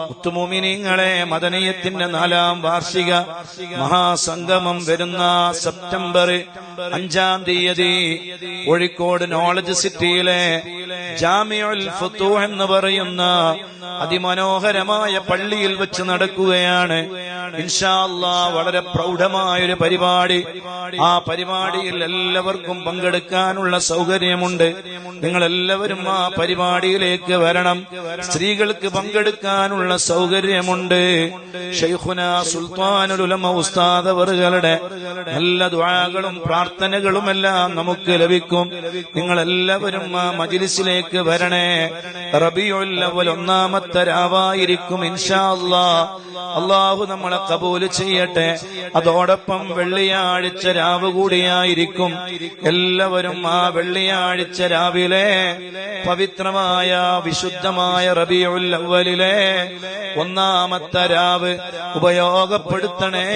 മുത്തുമോമിനീങ്ങളെ, മദനിയത്തിന്റെ 4ാം വാർഷിക മഹാസംഗമം വരുന്ന സെപ്റ്റംബർ 5-ാം തീയതി കോഴിക്കോട് നോളജ് സിറ്റിയിലെ ജാമിഉൽ ഫുതൂഹ് എന്ന് പറയുന്ന അതിമനോഹരമായ പള്ളിയിൽ വെച്ച് നടക്കുകയാണ്. ഇൻഷാ അല്ലാഹ് വളരെ പ്രൗഢമായൊരു പരിപാടി. ആ പരിപാടിയിൽ എല്ലാവർക്കും പങ്കെടുക്കാനുള്ള സൗകര്യമുണ്ട്. നിങ്ങളെല്ലാവരും ആ പരിപാടിയിലേക്ക് വരണം. സ്ത്രീകൾക്ക് പങ്കെടുക്കാനുള്ള സൗകര്യമുണ്ട്. ശൈഖുനാ സുൽത്താനുൽ ഉലമ ഉസ്താദ് അവറുകളുടെ നല്ല ദുആകളും പ്രാർത്ഥനകളുമെല്ലാം നമുക്ക് ലഭിക്കും. നിങ്ങളെല്ലാവരും ആ മജ്ലിസിലേക്ക് വരണേ. റബീഉൽ അവ്വൽ 1-ാമത്തെ രാവായിരിക്കും ഇൻഷാ അല്ലാഹ്. അല്ലാഹു നമ്മളെ കബൂൽ ചെയ്യട്ടെ. അതോടൊപ്പം വെള്ളിയാഴ്ച രാവ് കൂടിയായിരിക്കും. എല്ലാവരും ആ വെള്ളിയാഴ്ച രാവിലെ പവിത്രമായ വിശുദ്ധമായ റബീഉൽ അവ്വലിലെ 1-ാമത്തെ രാവ് ഉപയോഗപ്പെടുത്തണേ.